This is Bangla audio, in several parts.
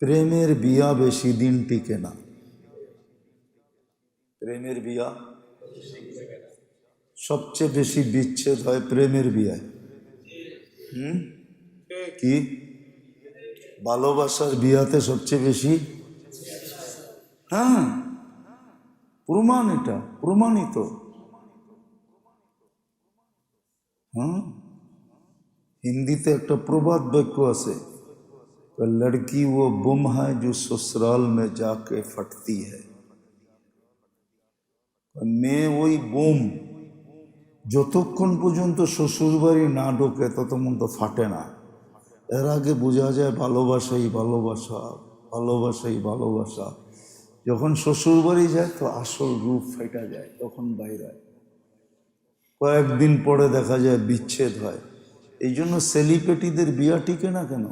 প্রেমের বিয়া বেশি দিন টিকে না। প্রেমের বিয়া সবচেয়ে বেশি বিচ্ছেদ হয় প্রেমের বিয়ায়। কি ভালোবাসার বিয়াতে সবচেয়ে বেশি? হ্যাঁ, প্রমাণ, এটা প্রমাণিত। হ্যাঁ, হিন্দিতে একটা প্রবাদ বাক্য আছে, লড়কি ও বুম হ্যায় जो ससुराल में जाके फटती है। মেয়ে ওই বোম, যতক্ষণ পর্যন্ত শ্বশুর বাড়ি না ঢোকে ততক্ষণ তো ফাটে না। এর আগে বোঝা যায় ভালোবাসাই ভালোবাসা, ভালোবাসাই ভালোবাসা। যখন শ্বশুর বাড়ি যায় তো আসল রূপ ফেটা যায়, তখন বাইরে হয়। কয়েকদিন পরে দেখা যায় বিচ্ছেদ হয়। এই জন্য সেলিব্রিটিদের বিয়া টিকে না কেন?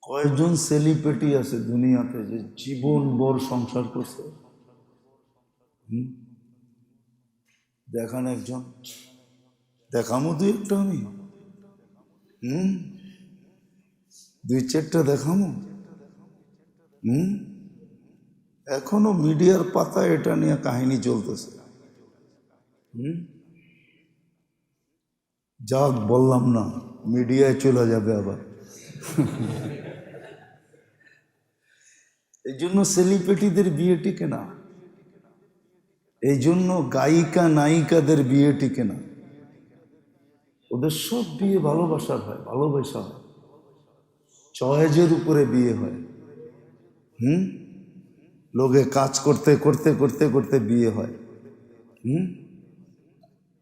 কয়েকজন সেলিব্রিটি আছে দুনিয়াতে যে জীবন ভর সংসার করছে। দেখান একজন, দেখামো দুই একটা, আমি দুই চারটা দেখামো। এখনো মিডিয়ার পাতায় এটা নিয়ে কাহিনী চলতেছে। যাক, বললাম না, মিডিয়ায় চলে যাবে আবার। এই জন্য সেলিব্রিটিদের বিয়ে টিকে না, এই জন্য গায়িকা নায়িকাদের বিয়ে টিকে না। ওদের সব বিয়ে ভালোবাসার হয়, ভালোবাসা হয়, চয়েজের উপরে বিয়ে হয়। লোকে কাজ করতে করতে করতে করতে বিয়ে হয়।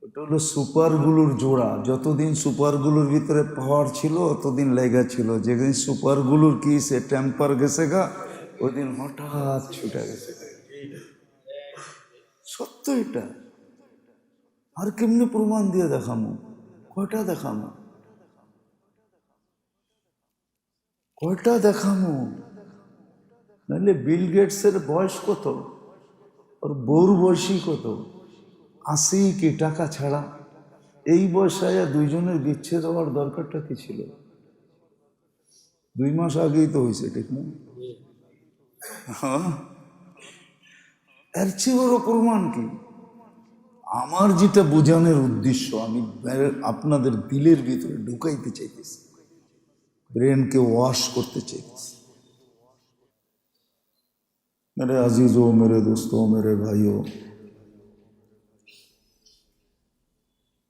ওটা হলো সুপারগুলোর জোড়া। যতদিন সুপারগুলোর ভিতরে পাওয়ার ছিল অতদিন লেগা ছিল। যেদিন সুপারগুলোর কি সে টেম্পার গেছে গা, ওই দিন হঠাৎ ছুটে গেছে। সত্য এটা। আর কেমনি প্রমাণ দিয়ে দেখামো? কয়টা দেখামো? কয়টা দেখামো? নাহলে বিল গেটসের বয়স কত, ওর বউর বয়সী কত? 80 কি টাকা ছাড়া? এই বয়সে দুইজনের বিচ্ছেদ হওয়ার দরকারটা কি ছিল? 2 মাস আগেই তো হয়েছে, ঠিক না? এর চেয়ে বড় প্রমাণ কি? আমার যেটা বোঝানোর উদ্দেশ্য, আমি আপনাদের দিলের ভিতরে ঢুকাইতে চাইতেছি, ব্রেনকে ওয়াশ করতে চাইতেছি। मेरे अजीजों, मेरे दोस्तों, मेरे भाइयों,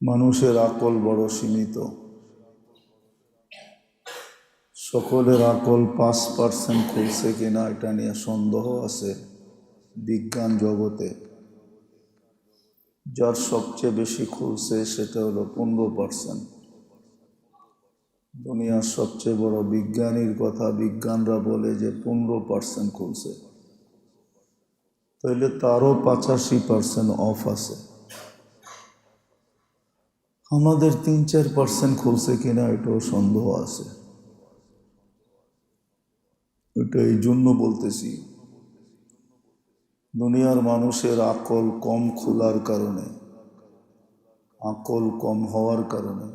মানুষের আকল বড় সীমিত। সকলের আকল 5% খুলছে কিনা এটা নিয়ে সন্দেহ আছে বিজ্ঞান জগতে। যার সবচেয়ে বেশি খুলছে সেটা হলো 15%। দুনিয়ার সবচেয়ে বড় বিজ্ঞানীর কথা বিজ্ঞানরা বলে যে 15% খুলছে, তাইলে তারও 85% অফ আছে। আমাদের 3-4% খুলছে কিনা এটাও সন্দেহ আছে। এটা এই জন্য বলতেছি, দুনিয়ার মানুষের আকল কম খোলার কারণে, আকল কম হওয়ার কারণে,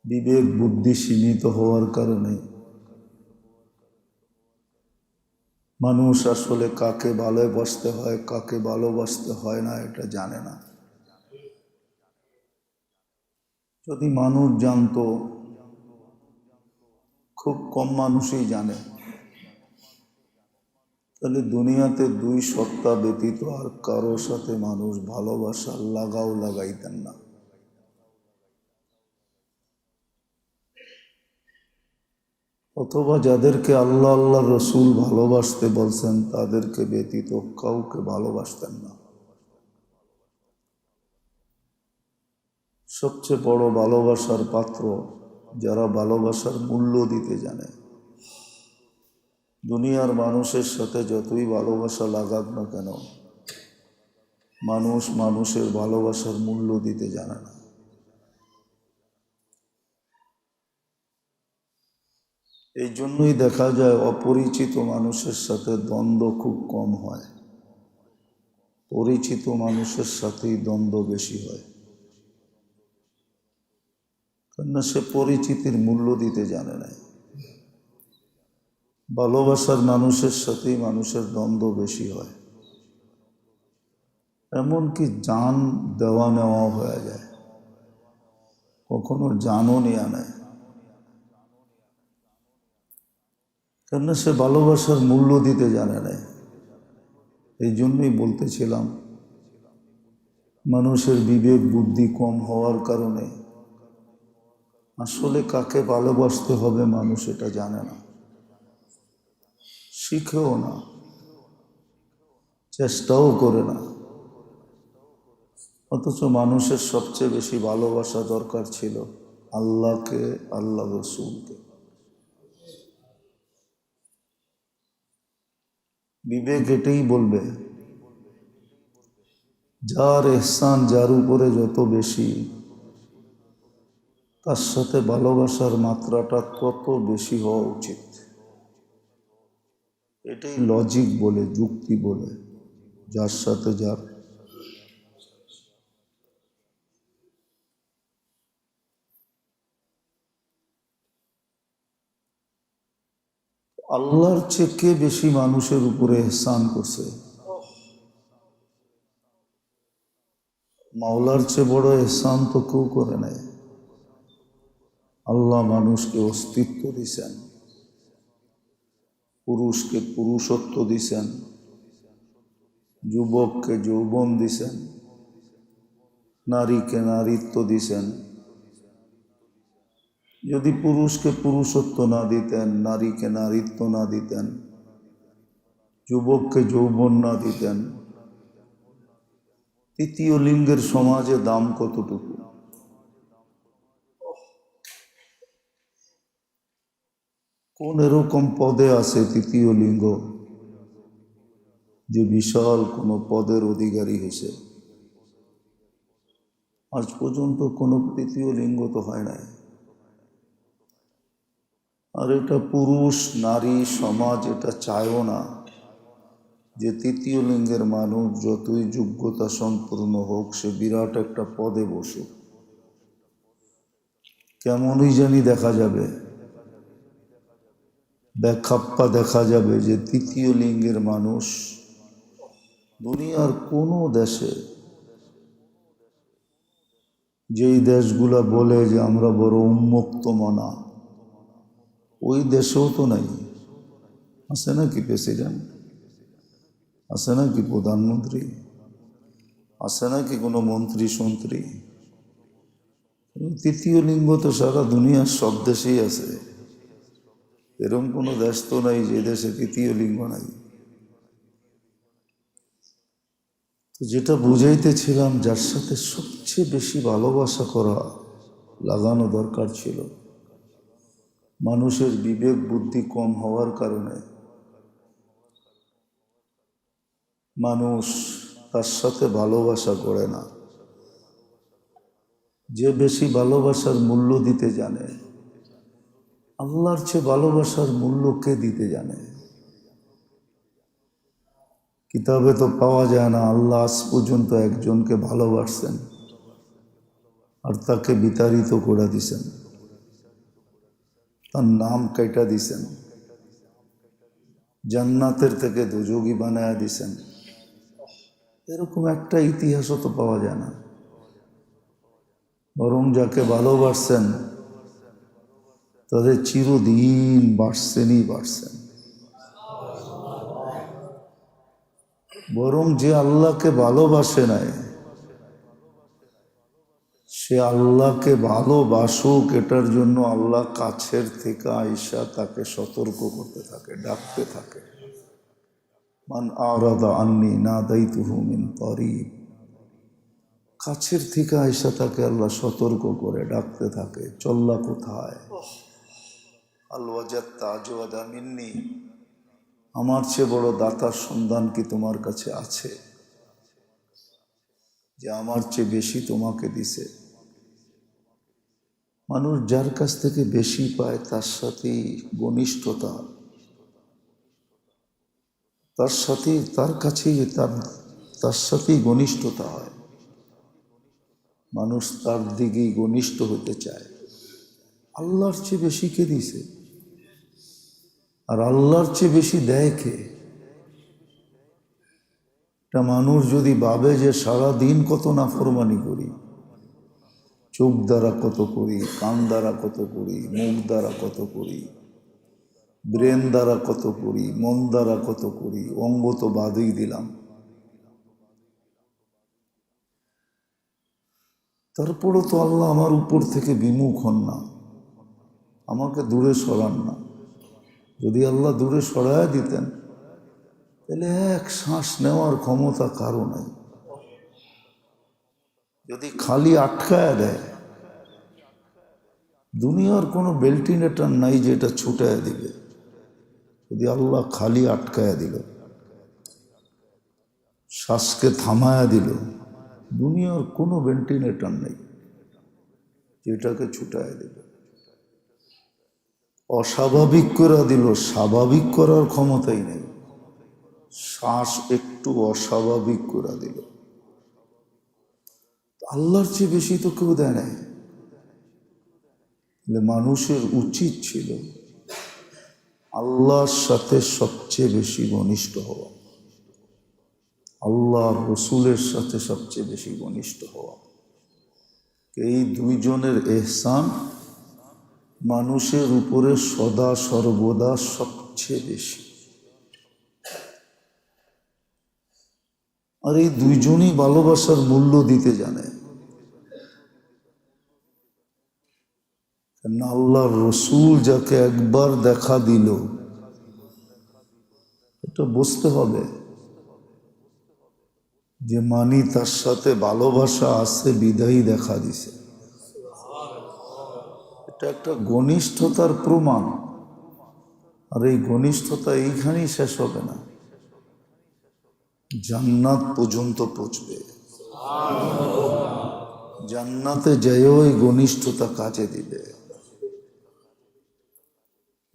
বিবেক বুদ্ধি সীমিত হওয়ার কারণে মানুষ আসলে কাকে ভালোবাসতে হয় কাকে ভালোবাসতে হয় না এটা জানে না। যদি মানুষ জানতো, খুব কম মানুষই জানে, তাহলে দুনিয়াতে 2 সত্তা ব্যতীত আর কারো সাথে মানুষ ভালোবাসা লাগাও লাগাইতেন না। অথবা যাদেরকে আল্লাহ আল্লাহ রসুল ভালোবাসতে বলছেন তাদেরকে ব্যতীত কাউকে ভালোবাসতেন না। সবচেয়ে বড় ভালোবাসার পাত্র যারা ভালোবাসার মূল্য দিতে জানে। দুনিয়ার মানুষের সাথে যতই ভালোবাসা লাগাক না কেন, মানুষ মানুষের ভালোবাসার মূল্য দিতে জানে না। এই জন্যই দেখা যায় অপরিচিত মানুষের সাথে দ্বন্দ্ব খুব কম হয়, পরিচিত মানুষের সাথেই দ্বন্দ্ব বেশি হয়। কেননা সে পরিচিতির মূল্য দিতে জানে না। ভালোবাসার মানুষের সাথেই মানুষের দ্বন্দ্ব বেশি হয়, এমনকি জান দেওয়া নেওয়া হয়ে যায়, কখনো জানও নিয়ে নেয়। কেননা সে ভালোবাসার মূল্য দিতে জানে না। এই জন্যই বলতেছিলাম, মানুষের বিবেক বুদ্ধি কম হওয়ার কারণে আসলে কাকে ভালোবাসতে হবে মানুষ এটা জানে না, শিখেও না, চেষ্টাও করে না। অথচ মানুষের সবচেয়ে বেশি ভালোবাসা দরকার ছিল আল্লাহকে, আল্লাহ রসুলকে। বিবেক এটাই বলবে, যার এহসান যার উপরে যত বেশি, তার সাথে ভালোবাসার মাত্রাটা তত বেশি হওয়া উচিত। এটাই লজিক বলে, যুক্তি বলে, যার সাথে যার। আল্লাহর চেয়ে কে বেশি মানুষের উপরে এহসান করছে? মাওলার চেয়ে বড় এহসান তো কেউ করে নাই। আল্লাহ মানুষকে অস্তিত্ব দিছেন, পুরুষকে পুরুষত্ব দিছেন, যুবককে যৌবন দিছেন, নারীকে নারীত্ব দিছেন। যদি পুরুষকে পুরুষত্ব না দিতেন, নারীকে নারীত্ব না দিতেন, যুবককে যৌবন না দিতেন, তৃতীয় লিঙ্গের সমাজে দাম কতটুকু? কোন এরকম পদে আছে তৃতীয় লিঙ্গ যে বিশাল কোনো পদের অধিকারী হয়েছে? আজ পর্যন্ত কোনো তৃতীয় লিঙ্গ তো হয় নাই। আর এটা পুরুষ নারী সমাজ এটা চায়ও না যে তৃতীয় লিঙ্গের মানুষ যতই যোগ্যতা সম্পূর্ণ হোক সে বিরাট একটা পদে বসুক। কেমনই জানি দেখা যাবে, ব্যাখ্যাপ্পা দেখা যাবে যে তৃতীয় লিঙ্গের মানুষ দুনিয়ার কোনো দেশে, যেই দেশগুলা বলে যে আমরা বড় উন্মুক্ত মনা, ওই দেশেও তো নাই। আছে নাকি প্রেসিডেন্ট? আছে নাকি প্রধানমন্ত্রী? আছে নাকি কোনো মন্ত্রী সন্ত্রী? তৃতীয় লিঙ্গ তো সারা দুনিয়ার সব দেশেই আছে। এরকম কোনো দেশ তো নাই যে দেশে তৃতীয় লিঙ্গ নাই। তো যেটা বুঝাইতেছিলাম, যার সাথে সবচেয়ে বেশি ভালোবাসা করা লাগানো দরকার ছিল, মানুষের বিবেক বুদ্ধি কম হওয়ার কারণে মানুষ তার সাথে ভালোবাসা করে না। যে বেশি ভালোবাসার মূল্য দিতে জানে, আল্লাহর চেয়ে ভালোবাসার মূল্য কে দিতে জানে? কিতাবে তো পাওয়া যায় না আল্লাহ আজ পর্যন্ত একজনকে ভালোবাসছেন আর তাকে বিতাড়িত করে দিছেন, তার নাম কেটে দিছেন, জান্নাতের থেকে দোজখী বানায়া দিছেন। এরকম একটা ইতিহাসও তো পাওয়া যায় না। বরং যাকে ভালোবাসছেন তাদের চিরদিন বাড়ছেনই বাড়ছেন। বরং যে আল্লাহকে ভালোবাসে নাই, সে আল্লাহকে ভালোবাসুক এটার জন্য আল্লাহ কাছের থেকে আইসা তাকে সতর্ক করতে থাকে, ডাকতে থাকে। মান আরাদা আন্নি নাদাইতুহু মিন করিব, কাছের থেকে আইসা তাকে আল্লাহ সতর্ক করে ডাকতে থাকে, চল্লা কোথায়? আল ওয়াজাদতা আজওয়াদা মিন্নি, আমার চেয়ে বড় দাতার সন্ধান কি তোমার কাছে আছে যে আমার চেয়ে বেশি তোমাকে দিছে? মানুষ যার কাছ থেকে বেশি পায় তার সাথেই ঘনিষ্ঠতা, তার সাথে তার কাছেই তার সাথেই ঘনিষ্ঠতা হয়। মানুষ তার দিকেই ঘনিষ্ঠ হতে চায়। আল্লাহর চেয়ে বেশি কে দিছে? আর আল্লাহর চেয়ে বেশি দেয় কে? একটা মানুষ যদি ভাবে যে সারা দিন কত নাফরমানি করি, চোখ দ্বারা কত করি, কান দ্বারা কত করি, মুখ দ্বারা কত করি, ব্রেন দ্বারা কত করি, মন দ্বারা কত করি, অঙ্গ তো বাদই দিলাম, তারপরও তো আল্লাহ আমার উপর থেকে বিমুখ হন না, আমাকে দূরে সরান না। যদি আল্লাহ দূরে সরায় দিতেন তাহলে এক শ্বাস নেওয়ার ক্ষমতা কারো নাই। যদি খালি আটকায় দেয়, দুনিয়ার কোনো ভেন্টিলেটর নাই যে এটা ছুটায় দিবে। যদি আল্লাহ খালি আটকায় দিল, শ্বাসকে থামায়া দিল, দুনিয়ার কোনো ভেন্টিলেটর নেই যেটাকে ছুটায় দিল। অস্বাভাবিক করে দিল, স্বাভাবিক করার ক্ষমতাই নেই। শ্বাস একটু অস্বাভাবিক করে দিল, আল্লাহর চেয়ে বেশি তো কেউ দেয় নাই। মানুষের উচিত ছিল আল্লাহর সাথে সবচেয়ে বেশি ঘনিষ্ঠ হওয়া, আল্লাহর রসুলের সাথে সবচেয়ে বেশি ঘনিষ্ঠ হওয়া। এই দুইজনের এহসান মানুষের উপরে সদা সর্বদা সবচেয়ে বেশি। আর এই দুইজনই ভালোবাসার মূল্য দিতে জানে। আল্লাহর রসুল যাকে একবার দেখা দিল, এটা বুঝতে হবে যে মানি তার সাথে ভালোবাসা আছে বিদায়ী দেখা দিছে। এটা একটা ঘনিষ্ঠতার প্রমাণ। আর এই ঘনিষ্ঠতা এইখানেই শেষ হবে না, জান্নাত পর্যন্ত পৌঁছবে। জান্নাতে যেও এই ঘনিষ্ঠতা কাজে দিবে।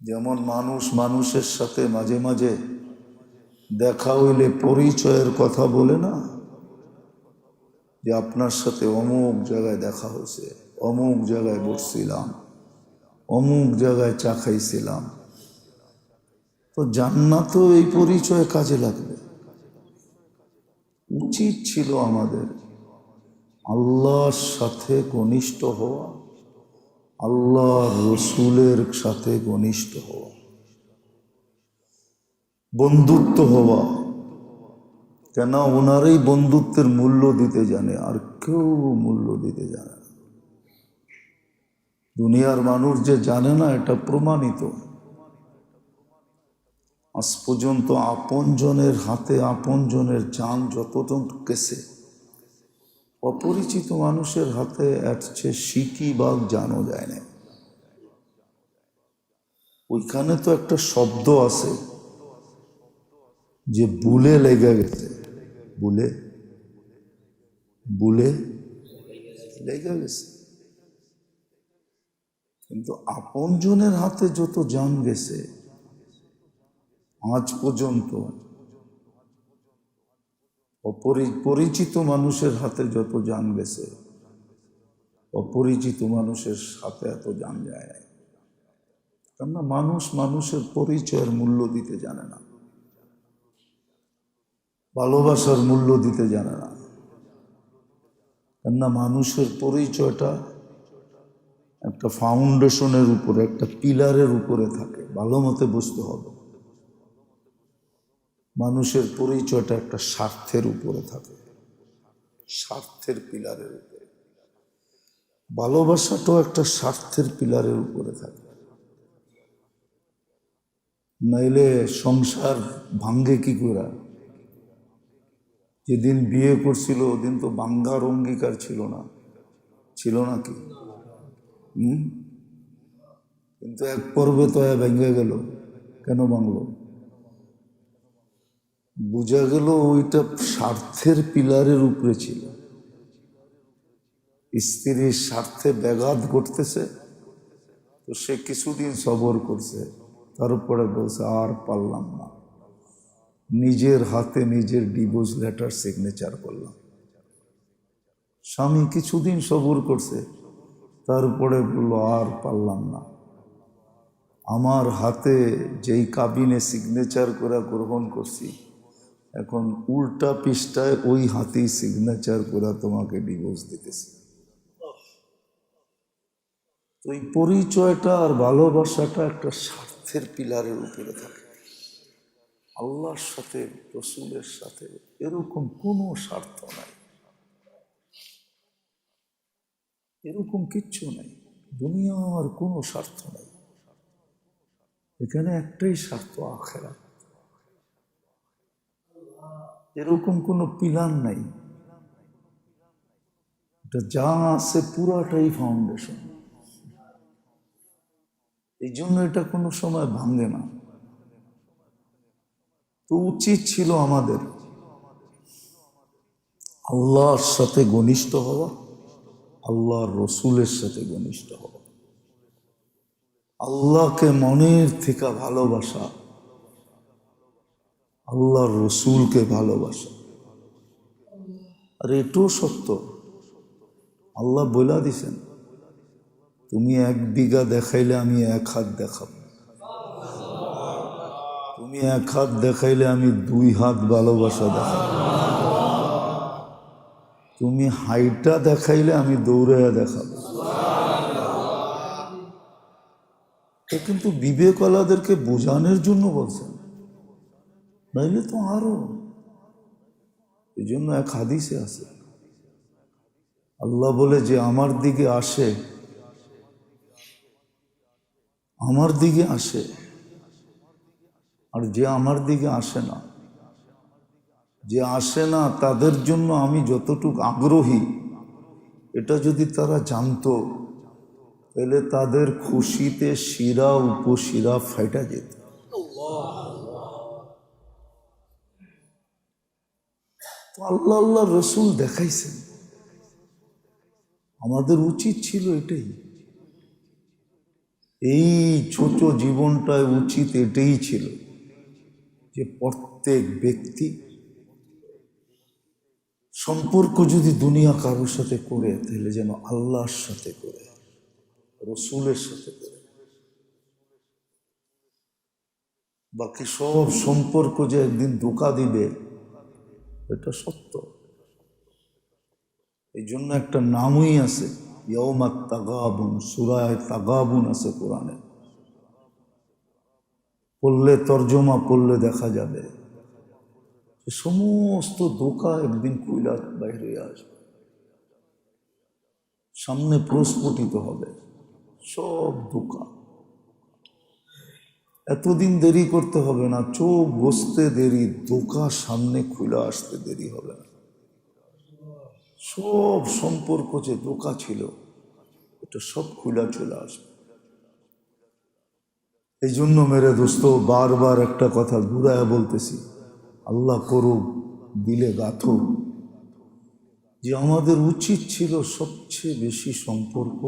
যেমন মানুষ মানুষের সাথে মাঝে মাঝে দেখা হইলে পরিচয়ের কথা বলে না, যে আপনার সাথে অমুক জায়গায় দেখা হয়েছে, অমুক জায়গায় বসছিলাম, অমুক জায়গায় চা খাইছিলাম। তো জান্নাতেও এই পরিচয় কাজে লাগবে। উচিত ছিল আমাদের আল্লাহর সাথে ঘনিষ্ঠ হওয়া, আল্লাহ রসুলের সাথে ঘনিষ্ঠ হওয়া, বন্ধুত্ব হওয়া। কেন? ওনারই বন্ধুত্বের মূল্য দিতে জানে, আর কেউ মূল্য দিতে জানে না। দুনিয়ার মানুষ যে জানে না এটা প্রমাণিত। আজ পর্যন্ত আপনজনের হাতে আপনজনের জান যতজন গেছে, অপরিচিত মানুষের হাতে আসছে সিকি বাঘ জানও যায় না। ওইখানে তো একটা শব্দ আছে যে বুলে লেগে গেছে, বুলে বুলে লেগে গেছে। কিন্তু আপনজনের হাতে যত জান গেছে আজ পর্যন্ত, পরিচিত মানুষের হাতে যত জান গেছে, অপরিচিত মানুষের হাতে এত জান যায় না। কেননা মানুষ মানুষের পরিচয়ের মূল্য দিতে জানে না, ভালোবাসার মূল্য দিতে জানে না। কেননা মানুষের পরিচয়টা একটা ফাউন্ডেশনের উপরে, একটা পিলারের উপরে থাকে। ভালো মতে বুঝতে হবে, মানুষের পরিচয়টা একটা স্বার্থের উপরে থাকে, স্বার্থের পিলারের উপরে। ভালোবাসাটাও একটা স্বার্থের পিলারের উপরে থাকে। নাইলে সংসার ভাঙ্গে কি করে? যেদিন বিয়ে করছিল ওদিন তো ভাঙ্গার অঙ্গীকার ছিল না, ছিল নাকি? কিন্তু এক পর্বে তো ভেঙে গেল। কেন ভাঙলো? বোঝা গেল ওইটা স্বার্থের পিলারের উপরে ছিল। স্ত্রীর স্বার্থে ব্যাঘাত ঘটতেছে, তো সে কিছুদিন সবর করছে, তারপরে বলছে আর পারলাম না, নিজের হাতে নিজের ডিভোর্স লেটার সিগনেচার করলাম। স্বামী কিছুদিন সবর করছে, তারপরে বললো আর পারলাম না, আমার হাতে যেই কাবিনে সিগনেচার করে গ্রহণ করছি, এখন উল্টা পৃষ্ঠায় ওই হাতেই সিগনেচার করে তোমাকে ডিভোর্স দিতেছি। তো এই পরিচয়টা আর ভালোবাসাটা একটা স্বার্থের পিলারের উপরে থাকে। আল্লাহর সাথে, রসুলের সাথে এরকম কোনো স্বার্থ নাই, এরকম কিচ্ছু নাই, দুনিয়ার কোনো স্বার্থ নাই। এখানে একটাই স্বার্থ, আখিরাত। এরকম কোনো পিলার নাই। এটা যা আছে পুরাটাই ফাউন্ডেশন। এই জন্য এটা কোনো সময় ভাঙে না। তো উচিত ছিল আমাদের আল্লাহর সাথে ঘনিষ্ঠ হওয়া, আল্লাহর রসুলের সাথে ঘনিষ্ঠ হওয়া, আল্লাহকে মনের থেকে ভালোবাসা, আল্লাহর রসুলকে ভালোবাসা। আর এটাও সত্য, আল্লাহ বলে দিছেন, তুমি 1 বিঘা দেখাইলে আমি 1 হাত দেখাব, তুমি 1 হাত দেখাইলে আমি 2 হাত ভালোবাসা দেখাব, তুমি হাইটা দেখাইলে আমি দৌড়াইয়া দেখাবো। এটা কিন্তু বিবেকওয়ালাদেরকে বোঝানোর জন্য বলছেন, নাইলে তো আরো। এই জন্য এক হাদিসে আছে, আল্লাহ বলে যে আমার দিকে আসে, আমার দিকে আসে, আর যে আমার দিকে আসে না, যে আসে না তাদের জন্য আমি যতটুকু আগ্রহী, এটা যদি তারা জানতো তাহলে তাদের খুশিতে শিরা উপশিরা ফাইটা যেত। তো আল্লাহ আল্লাহ রসুল দেখাইছেন, আমাদের উচিত ছিল এটাই। এই ছোট জীবনটায় উচিত এটাই ছিল যে প্রত্যেক ব্যক্তি সম্পর্ক যদি দুনিয়া কারোর সাথে করে, তাহলে যেন আল্লাহর সাথে করে, রসুলের সাথে করে। বাকি সব সম্পর্ক যে একদিন ধোঁকা দিবে, এটা সত্য। এই জন্য একটা নামই আছে, ইয়াউমাত তাগাবুন, সূরায়ে তাগাবুন আছে কোরআনে, পড়লে তর্জমা পড়লে দেখা যাবে যে সমস্ত ধোঁকা একদিন খুইলা বাইরে আসবে, সামনে প্রস্ফুটিত হবে সব ধোঁকা। এতদিন দেরি করতে হবে না, চোখ বসতে দেরি, ধোঁকা সামনে খুলে আসতে দেরি হবে না। সব সম্পর্ক যে ধোঁকা ছিল, এটা সব খুলে চলে আসবে। এই জন্য মেরে দোস্ত, বারবার একটা কথা ঘুরায় বলতেছি, আল্লাহ করুক দিলে গাথুক, যে আমাদের উচিত ছিল সবচেয়ে বেশি সম্পর্ক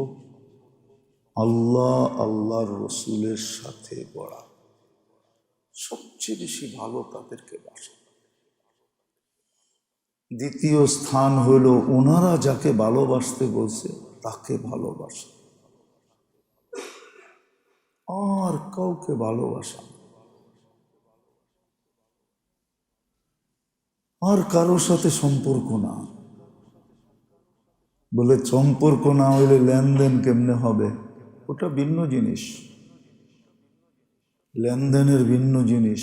আল্লাহ আল্লাহর রসুলের সাথে গড়া, সবচেয়ে বেশি ভালো তাদেরকে বাসা। দ্বিতীয় স্থান হইল ওনারা যাকে ভালোবাসতে বলছে তাকে ভালোবাসা, আর কাউকে ভালোবাসা, আর কারোর সাথে সম্পর্ক না। বলে সম্পর্ক না হইলে লেনদেন কেমনে হবে? ওটা ভিন্ন জিনিস, লেনদেনের ভিন্ন জিনিস,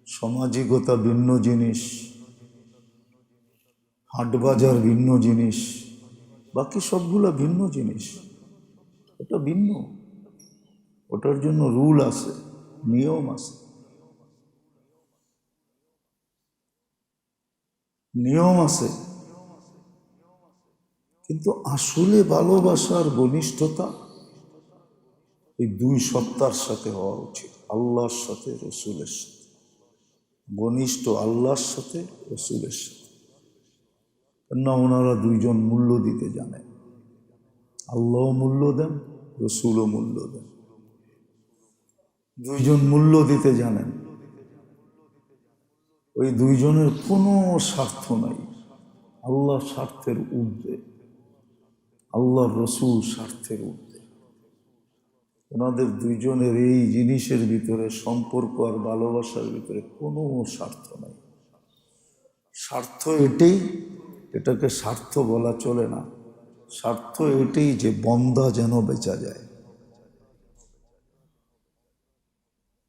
সামাজিকতা ভিন্ন জিনিস, হাটবাজার ভিন্ন জিনিস, বাকি সবগুলো ভিন্ন জিনিস। ওটা ভিন্ন, ওটার জন্য রুল আছে, নিয়ম আছে, নিয়ম আছে। কিন্তু আসলে ভালোবাসার ঘনিষ্ঠতা এই 2 সত্তার সাথে হওয়া উচিত, আল্লাহর সাথে রসুলের সাথে। ঘনিষ্ঠ আল্লাহর সাথে রসুলের সাথে, না ওনারা 2 জন মূল্য দিতে জানে, আল্লাহ মূল্য দেন, রসুলও মূল্য দেন, 2 জন মূল্য দিতে জানেন। ওই 2 জনের কোনো স্বার্থ নাই, আল্লাহ স্বার্থের ঊর্ধ্বে, আল্লাহর রসুল স্বার্থের ঊর্ধ্বে। ওনাদের দুইজনের এই জিনিসের ভিতরে, সম্পর্ক আর ভালোবাসার ভিতরে কোনো স্বার্থ নাই। স্বার্থ এটাই, এটাকে স্বার্থ বলা চলে না। স্বার্থ এটাই যে বন্দা যেন বেচা যায়।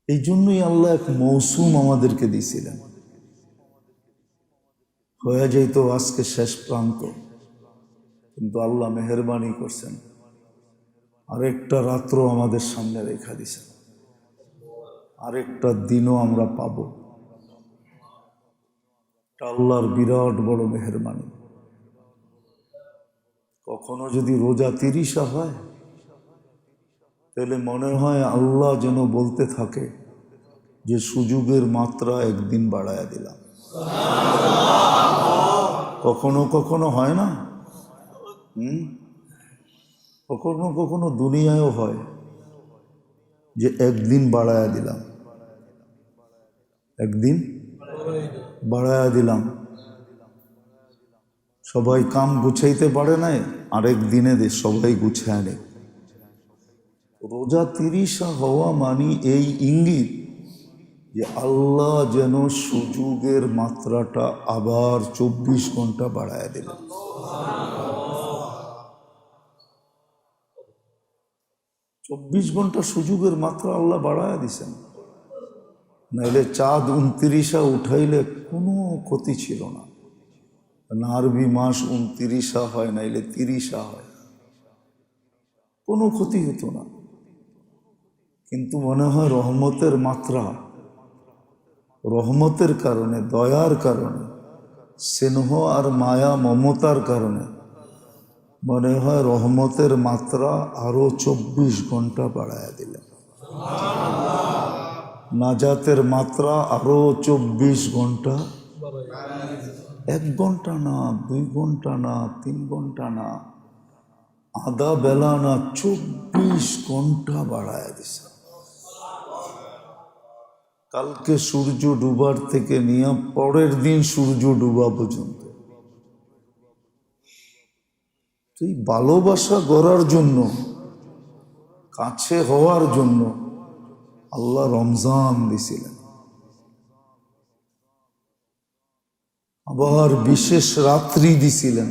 এই জন্যই আল্লাহ এক মৌসুম আমাদেরকে দিয়েছিলেন। হয়ে যাইতো আজকে শেষ প্রান্ত, কিন্তু আল্লাহ মেহেরবানি করছেন, আরেকটা রাত্র আমাদের সামনে রেখা দিছেন, আরেকটা দিনও আমরা পাব। আল্লাহর বিরাট বড় মেহেরবানি। কখনো যদি রোজা 30 হয়, তাহলে মনে হয় আল্লাহ যেন বলতে থাকে যে সুযোগের মাত্রা একদিন বাড়ায়া দিলাম। কখনো কখনো হয় না, কখনো কখনো দুনিয়ায়ও হয় যে একদিন বাড়ায়া দিলাম, একদিন বাড়ায়া দিলাম। সবাই কাম গুছাইতে পারে নাই, আরেক দিনে সবাই গুছায় নেই। রোজা 30 হওয়া মানে এই ইঙ্গিত যে আল্লাহ যেন সুযোগের মাত্রাটা আবার 24 ঘন্টা বাড়ায় দিলেন। 24 ঘন্টা সুযোগের মাত্রা আল্লাহ বাড়ায় দিছেন। নাইলে চাঁদ 29 উঠাইলে কোনো ক্ষতি ছিল না। আরবি মাস 29 হয়, নাইলে 30 হয়, কোনো ক্ষতি হতো না। কিন্তু মনে হয় রহমতের মাত্রা, রহমতের কারণে, দয়ার কারণে, স্নেহ আর মায়া মমতার কারণে মনে হয় রহমতের মাত্রা আরো 24 ঘন্টা বাড়ায়া দিলেন। নাজাতের মাত্রা আরো 24 ঘন্টা, 1 ঘন্টা না, 2 ঘন্টা না, 3 ঘন্টা না, আধা বেলা না, 24 ঘন্টা বাড়ায়া দিছে। কালকে সূর্য ডুবার থেকে নিয়ে পরের দিন সূর্য ডুবা পর্যন্ত তুই ভালোবাসা গড়ার জন্য, কাছে হওয়ার জন্য আল্লাহ রমজান দিছিলেন। আবার বিশেষ রাত্রি দিছিলেন,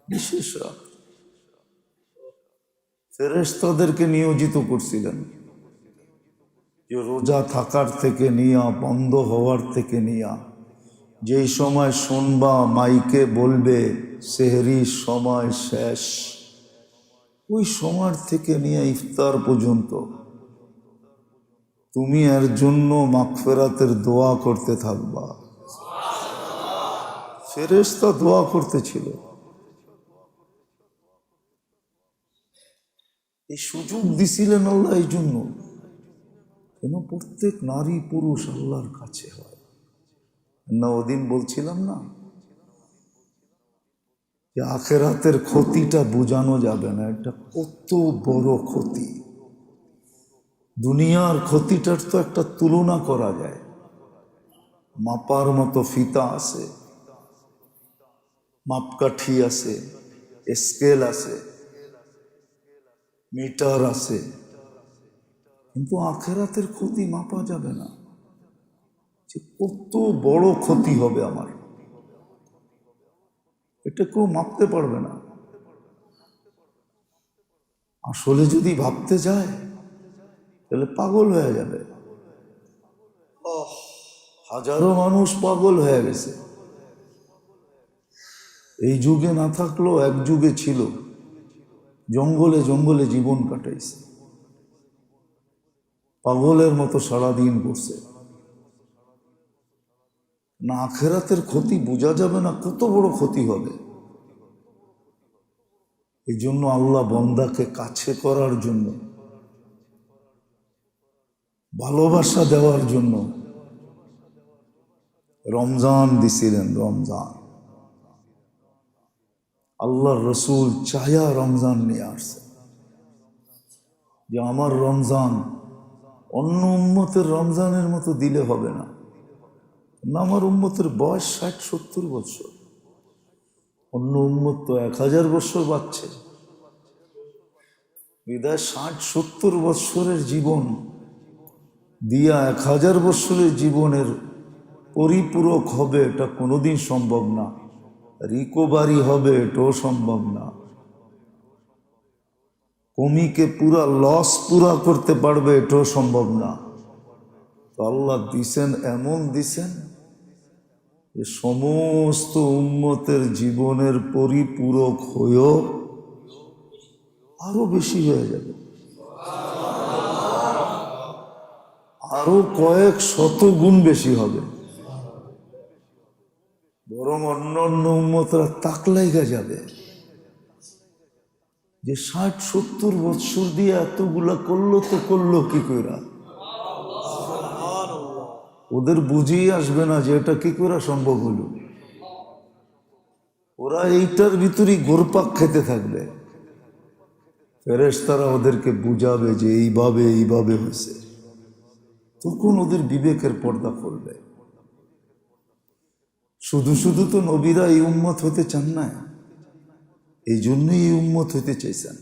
বিশেষ রাত্রি। ফেরেশতাদেরকে নিয়োজিত করছিলেন যে রোজা থাকার থেকে নিয়া, বন্ধ হওয়ার থেকে নিয়া, যেই সময় শুনবা মাইকে বলবে সেহরির সময় শেষ, ওই সময় থেকে নিয়ে ইফতার পর্যন্ত তুমি এর জন্য মাগফিরাতের দোয়া করতে থাকবা। ফেরেশতা দোয়া করতেছিল। এই সুযোগ দিছিলেন আল্লাহ এই জন্য, কেন প্রত্যেক নারী পুরুষ আল্লাহর কাছে হয় না। ওদিন বলছিলাম না যে আখেরাতের ক্ষতিটা বোঝানো যাবে না, এটা কত বড় ক্ষতি। দুনিয়ার ক্ষতিটার তো একটা তুলনা করা যায়। মাপার মতো ফিতা আছে, মাপকাঠি আছে, স্কেল আছে, মিটার আছে, কিন্তু আখেরাতের ক্ষতি মাপা যাবে না যে কত বড় ক্ষতি হবে আমার, এটা কেউ মাপতে পারবে না। আসলে যদি ভাবতে যায় তাহলে পাগল হয়ে যাবে। হাজারো মানুষ পাগল হয়ে গেছে। এই যুগে না থাকলেও এক যুগে ছিল, জঙ্গলে জঙ্গলে জীবন কাটাইছে, পাগলের মতো সারাদিন করছে। না আখেরাতের ক্ষতি বোঝা যাবে না, কত বড় ক্ষতি হবে। এই জন্য আল্লাহ বন্দাকে কাছে করার জন্য, ভালোবাসা দেওয়ার জন্য রমজান দিছিলেন। রমজান আল্লাহর রসুল চায়া রমজান নিয়ে আসছে যে আমার রমজান অন্য উম্মতের রমজানের মতো দিলে হবে না। আমার উম্মতের বয়স 60-70 বছর, অন্য উম্মত তো 1000 বছর বাঁচছে। বিদায় 60-70 বৎসরের জীবন দিয়া 1000 বৎসরের জীবনের পরিপূরক হবে এটা কোনোদিন সম্ভব না, রিকভারি হবে এটাও সম্ভব না, কমিকে পুরা লস পুরা করতে পারবে এটাও সম্ভব না। তো আল্লাহ দিছেন, এমন দিছেন যে সমস্ত উম্মতের জীবনের পরিপূরক হয়েও আরো বেশি হয়ে যাবে, আরো কয়েক শত গুণ বেশি হবে, বরং অন্য অন্য উম্মতরা তাক লাইগা যাবে যে 60-70 বৎসর দিয়ে এতগুলা করলো তো করলো কি কইরা। ওদের বুঝেই আসবে না যে এটা কি করে সম্ভব হলো। ওরা এইটার ভিতরেই ঘুরপাক খেতে থাকবে, ফেরেশতারা ওদেরকে বুঝাবে যে এইভাবে এইভাবে হয়েছে, তখন ওদের বিবেকের পর্দা খুলবে। শুধু শুধু তো নবীরা এই উম্মত হতে চান না, এই জন্যই এই উম্মত হইতে চাইছেন।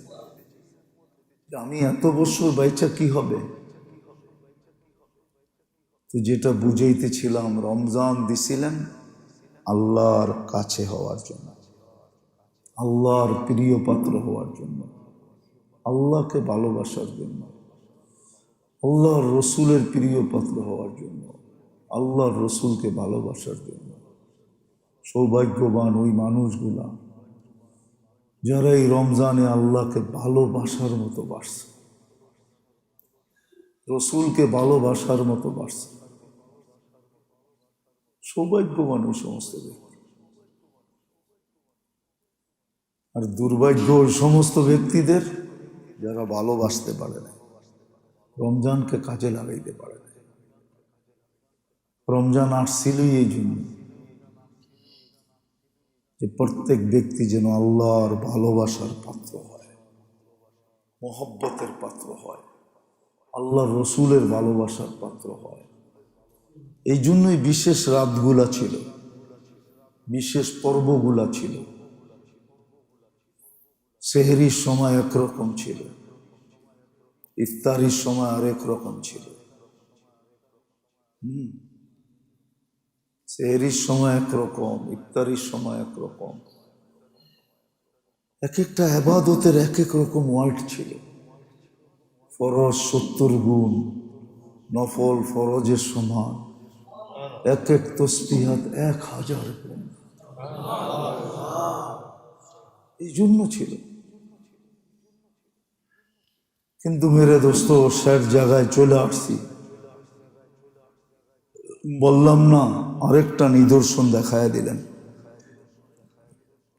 আমি এত বছর বাইচা কি হবে, তো যেটা বুঝাইতেছিলাম, রমজান দিছিলেন আল্লাহর কাছে হওয়ার জন্য, আল্লাহর প্রিয় পাত্র হওয়ার জন্য, আল্লাহকে ভালোবাসার জন্য, আল্লাহর রসুলের প্রিয় পাত্র হওয়ার জন্য, আল্লাহর রসুলকে ভালোবাসার জন্য। সৌভাগ্যবান ওই মানুষগুলা যারা এই রমজানে আল্লাহকে ভালোবাসার মতো বাসছে, রসুলকে ভালোবাসার মতো বাসছে। সৌভাগ্যবান ওই সমস্ত ব্যক্তি। আর দুর্ভাগ্য ওই সমস্ত ব্যক্তিদের যারা ভালোবাসতে পারে না, রমজানকে কাজে লাগাইতে পারে না। রমজান আসছিলই এই জন্য যে প্রত্যেক ব্যক্তি যেন আল্লাহর ভালোবাসার পাত্র হয়, মহব্বতের পাত্র হয়, আল্লাহর রসুলের ভালোবাসার পাত্র হয়। এই জন্যই বিশেষ রাতগুলা ছিল, বিশেষ পর্বগুলা ছিল। সেহরির সময় একরকম ছিল, ইফতারির সময় আরেক রকম ছিল। সেহরির সময় একরকম, ইফতারির সময় একরকম। এক একটা ইবাদতের এক এক রকম ওয়ার্ড ছিল। ফরজ 70 গুণ, নফল ফরজের সমান, এক এক তসবিহাত 1000 গুণ। এই জন্য ছিল। কিন্তু মেরে দোস্ত, শেষ জায়গায় চলে আসছি। বললাম না, আরেকটা নিদর্শন দেখায় দিলেন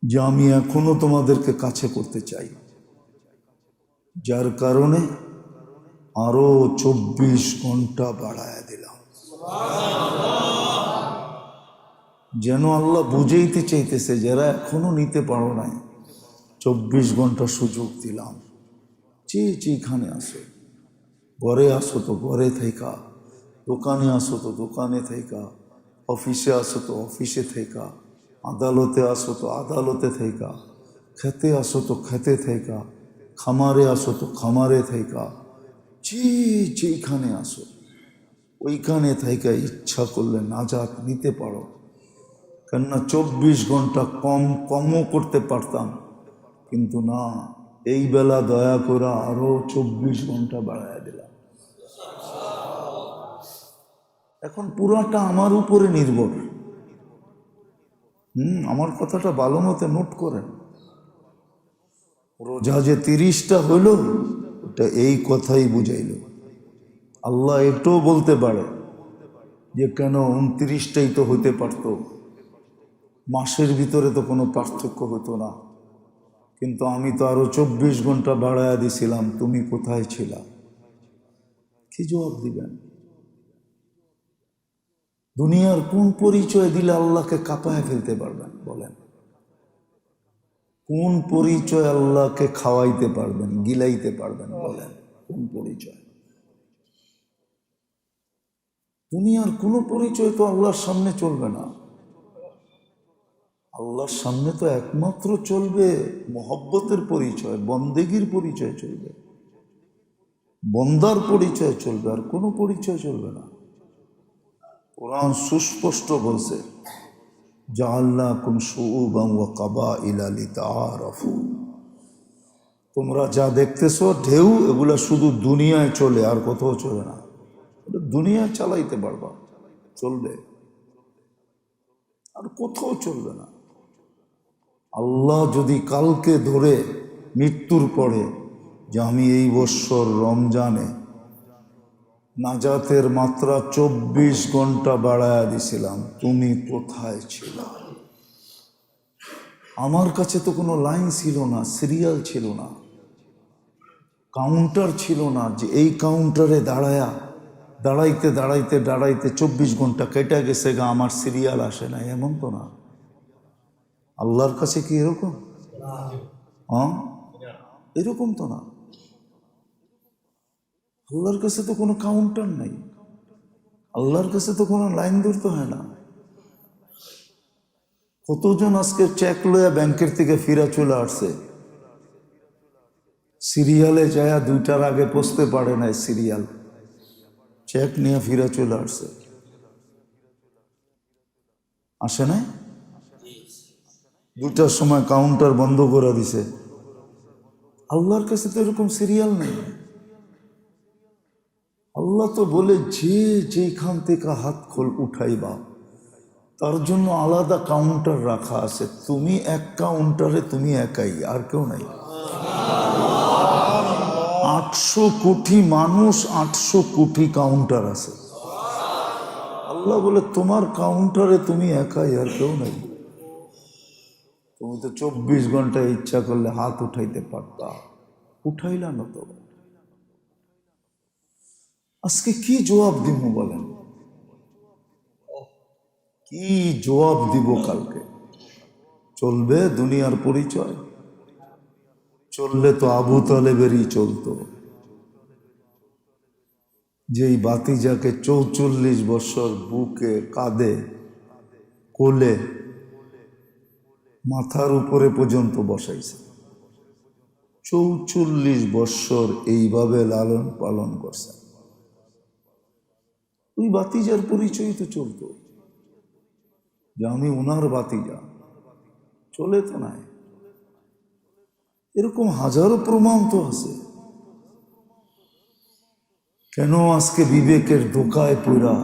যে আমি এখনো তোমাদেরকে কাছে করতে চাই, যার কারণে আরো 24 ঘন্টা বাড়ায় দিলাম। যেন আল্লাহ বুঝাইতে চাইতেছে যারা এখনো নিতে পারো নাই, 24 ঘন্টা সুযোগ দিলাম। যেখানে আসো, ঘরে আসো তো ঘরে থাইকা, দোকানে আসো তো দোকানে থাইকা, অফিসে আসো তো অফিসে থাইকা, আদালতে আসো তো আদালতে থাইকা, খেতে আসো তো খেতে থাইকা, খামারে আসো তো খামারে থাইকা, যেখানে আসো ওইখানে থাইকা ইচ্ছা করলে নাজাত নিতে পারো। কেননা 24 ঘন্টা কমও করতে পারতাম, কিন্তু না, এই বেলা দয়া করে আরো 24 ঘন্টা বাড়ায় দিলাম। এখন পুরাটা আমার উপরে নির্ভর। আমার কথাটা ভালো মতো নোট করেন। রোজা যে 30টা হইল, এটা এই কথাই বুঝাইল। আল্লাহ এটাও বলতে পারে যে কেন 29টাই তো হইতে পারত, মাসের ভিতরে তো কোনো পার্থক্য হতো না, কিন্তু আমি তো আরো 24 ঘন্টা বাড়ায়া দিছিলাম, তুমি কোথায় ছিলা? কি জবাব দিবেন? দুনিয়ার কোন পরিচয় দিলে আল্লাহকে কাঁপায় ফেলতে পারবেন বলেন? কোন পরিচয় আল্লাহকে খাওয়াইতে পারবেন, গিলাইতে পারবেন বলেন? কোন পরিচয়? দুনিয়ার কোনো পরিচয় তো আল্লাহর সামনে চলবে না। আল্লাহর সামনে তো একমাত্র চলবে মহব্বতের পরিচয়, বন্দেগীর পরিচয় চলবে। বন্দার পরিচয় চলবে, আর কোনো পরিচয় চলবে না। কোরআন সুস্পষ্ট বলছে, জাআলনাকুম শুউবান ওয়া কাবাইলা লিতাআরাফু। তোমরা যা দেখতেছো ঢেউ, এগুলা শুধু দুনিয়ায় চলে, আর কোথাও চলে না। এটা দুনিয়ায় চালাইতে পারবা, চলবে, আর কোথাও চলবে না। আল্লাহ যদি কালকে ধরে মৃত্যুর পরে যে আমি এই বৎসর রমজানে নাজাতের মাত্রা 24 ঘন্টা বাড়ায়া দিছিলাম, তুমি কোথায় ছিলা? আমার কাছে তো কোনো লাইন ছিল না, সিরিয়াল ছিল না, কাউন্টার ছিল না যে এই কাউন্টারে দাঁড়াইতে 24 ঘন্টা কেটে গেছে গা, আমার সিরিয়াল আসে না, এমন তো না। আল্লাহর কাছে কি এরকম? হ্যাঁ, এরকম তো না। আল্লাহর কাছে তো কোনো কাউন্টার নাই, আল্লাহর কাছে তো কোনো লাইন ধরতে হয় না। কতজন আজকে চেক লইয়া ব্যাংকের থেকে ফিরা চলে আসছে, সিরিয়ালে যায় 2টার আগে পৌঁছতে পারে নাই, সিরিয়াল চেক নিয়ে ফিরা চলে আসছে, আসে নাই? 2টার সময় কাউন্টার বন্ধ করে দিছে। আল্লাহর কাছে তো এরকম সিরিয়াল নেই। আল্লাহ তো বলে যে যেখান থেকে হাত উঠাইবা তার জন্য আলাদা কাউন্টার রাখা আছে। তুমি এক কাউন্টারে তুমি একাই, আর কেউ নাই। 800 কোটি মানুষ, 800 কোটি কাউন্টার আছে। আল্লাহ বলে তোমার কাউন্টারে তুমি একাই, আর কেউ নাই। তুমি তো 24 ঘন্টায় ইচ্ছা করলে হাত উঠাইতে পারতা, উঠাইলা না তো। আজকে কি জবাব দিব বলেন? কি জবাব দিব কালকে? চলবে দুনিয়ার পরিচয়? চললে তো আবু তালেবেরই চলতো, যেই বাতিজাকে 44 বছর বুকে, কাঁধে, কোলে, মাথার উপরে পর্যন্ত বসাইছে। 44 বছর এইভাবে লালন পালন করছে। ওই বাতিজার পরিচয় তো চলতো যে আমি ওনার বাতিজা, চলে তো নাই। এরকম হাজারো প্রমাণ তো আছে। কেন আজকে বিবেকের ধোকায় পড়া,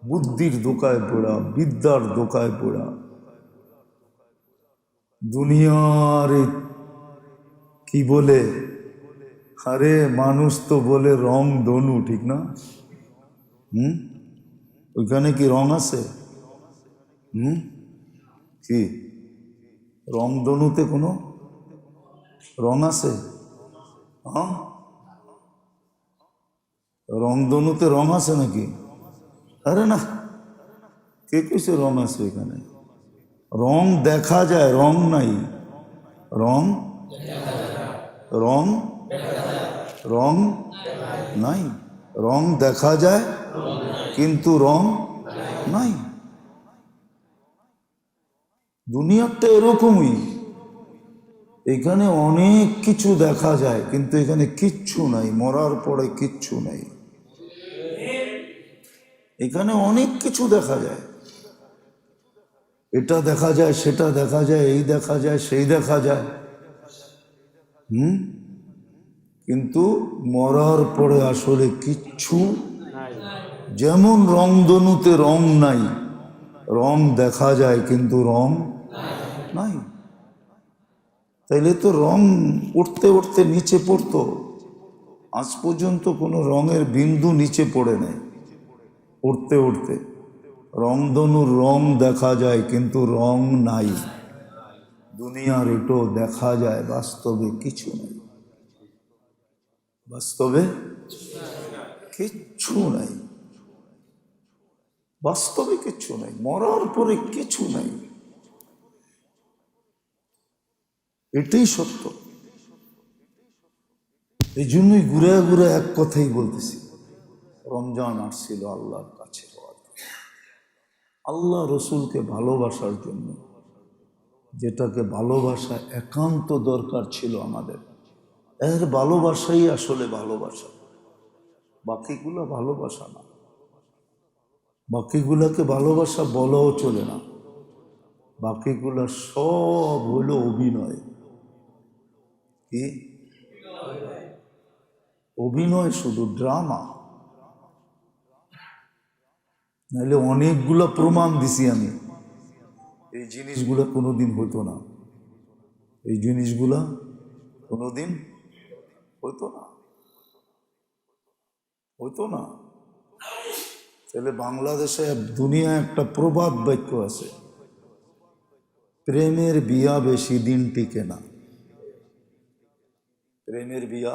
বুদ্ধির ধোকায় পড়া, বিদ্যার ধোকায় পড়া দুনিয়ার কি বলে, আরে মানুষ তো বলে রং ধনু, ঠিক না? ওইখানে কি রং আছে? কি রং ধনুতে কোনো রং আছে? হ্যাঁ, রংধনুতে রং আছে নাকি? আরে না, কে কইছে রং আছে ওইখানে? রং দেখা যায়, রং নাই। রং রং রং নাই। রং দেখা যায় কিন্তু রং নাই। দুনিয়াটা এরকমই, এখানে অনেক কিছু দেখা যায় কিন্তু এখানে কিচ্ছু নাই, মরার পরে কিচ্ছু নাই। এখানে অনেক কিছু দেখা যায়, এটা দেখা যায়, সেটা দেখা যায়, এই দেখা যায়, সেই দেখা যায়, কিন্তু মরার পরে আসলে কিচ্ছু। যেমন রংধনুতে রং নাই, রং দেখা যায় কিন্তু রং নাই। তাইলে তো রং উঠতে উঠতে নিচে পড়তো, আজ পর্যন্ত কোনো রঙের বিন্দু নিচে পড়ে নাই। উঠতে উঠতে রংধনুর রং দেখা যায় কিন্তু রং নাই। দুনিয়ার এটাও দেখা যায়, বাস্তবে কিছু নাই। বাস্তবে কিচ্ছু নাই, বাস্তবে কিচ্ছু নাই, মরার পরে কিছু নাই। এটাই সত্য। এই জন্যই ঘুরে ঘুরে এক কথাই বলতেছি, রমজান আসছিল আল্লাহর কাছে, আল্লাহ রসুলকে ভালোবাসার জন্য, যেটাকে ভালোবাসা একান্ত দরকার ছিল আমাদের, এর ভালোবাসাই আসলে ভালোবাসা, বাকিগুলো ভালোবাসা না। বাকিগুলাকে ভালোবাসা বলাও চলে না, বাকিগুলা সব হলো অভিনয়। কি অভিনয়? শুধু ড্রামা। নাহলে অনেকগুলা প্রমাণ দিছি আমি, এই জিনিসগুলা কোনোদিন হতো না, এই জিনিসগুলা কোনোদিন হতো না, হতো না। তাহলে বাংলাদেশে দুনিয়ায় একটা প্রবাদ বাক্য আছে, প্রেমের বিয়া বেশি দিন টিকে না। প্রেমের বিয়া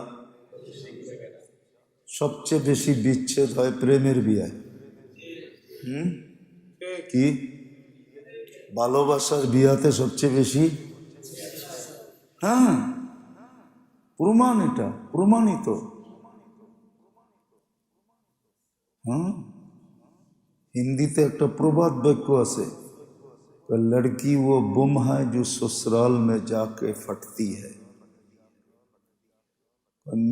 সবচেয়ে বেশি বিচ্ছেদ হয় প্রেমের বিয়ায়। কি ভালোবাসার বিয়াতে সবচেয়ে বেশি? হ্যাঁ, প্রমাণ, এটা প্রমাণিত। হ্যাঁ, হিন্দিতে একটা প্রবাদ বাক্য আছে, লড়কি ও বুম হয় जो ससुराल में जाके फटती है।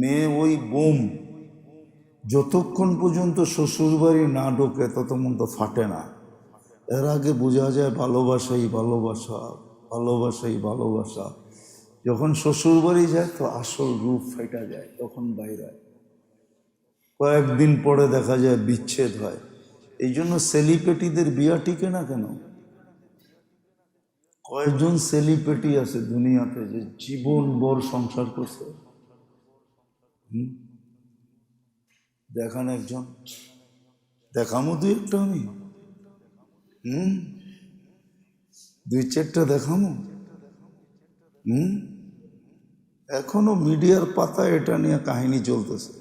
মেয়ে ওই বোম, যতক্ষণ পর্যন্ত শ্বশুরবাড়ি না ঢোকে ততক্ষণ তো ফাটে না। এর আগে বোঝা যায় ভালোবাসাই ভালোবাসা, ভালোবাসাই ভালোবাসা। যখন শ্বশুরবাড়ি যায় তো আসল রূপ ফেটা যায়, তখন বাইরে হয়। কয়েকদিন পরে দেখা যায় বিচ্ছেদ হয়। এই জন্য সেলিব্রিটিদের বিয়া টিকে না কেন? কয়েকজন সেলিব্রিটি আছে দুনিয়াতে যে জীবন ভর সংসার করছে। দেখান একজন, দেখামো দুই একটা আমি, দুই চারটা দেখামো। এখনো মিডিয়ার পাতায় এটা নিয়ে কাহিনী চলতেছে।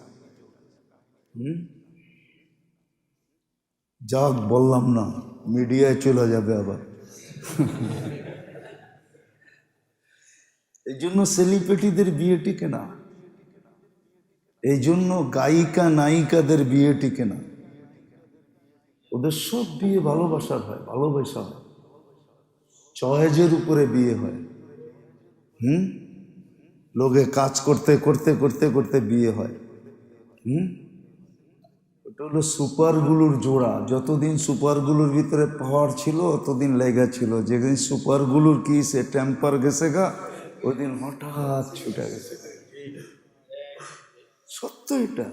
যাক, বললাম না, মিডিয়ায় চলে যাবে আবার। এই জন্য সেলিব্রিটিদের বিয়ে টিকে না, এই জন্য গায়িকা নায়িকাদের বিয়ে টিকে না। ওদের সব বিয়ে ভালোবাসার হয়, ভালোবাসা হয়, চয়েজের উপরে বিয়ে হয়। লোকে কাজ করতে করতে করতে করতে বিয়ে হয়। ওটা হলো সুপারগুলোর জোড়া। যতদিন সুপারগুলোর ভিতরে পাওয়ার ছিল অতদিন লেগা ছিল। যেদিন সুপারগুলোর কি সে টেম্পার গেছে গা, ওই দিন হঠাৎ ছুটে গেছে। সত্য এটা।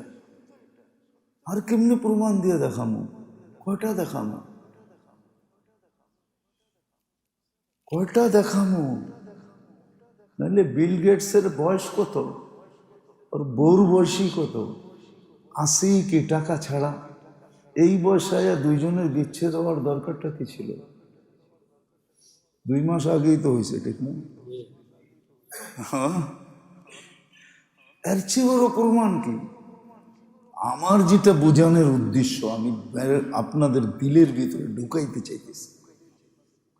আর কেমনি প্রমাণ দিয়ে দেখামো? কয়টা দেখামো? কয়টা দেখামো? নাহলে বিল গেটসের বয়স কত, ওর বউর বয়সী কত? 80 কি টাকা ছাড়া? এই বয়সায় দুইজনের বিচ্ছেদ হওয়ার দরকারটা কি ছিল? 2 মাস আগেই তো হয়েছে, ঠিক না? এর চেয়ে বড় প্রমাণ কি? আমার যেটা বোঝানোর উদ্দেশ্য, আমি আপনাদের দিলের ভিতরে ঢুকাইতে চাইতেছি,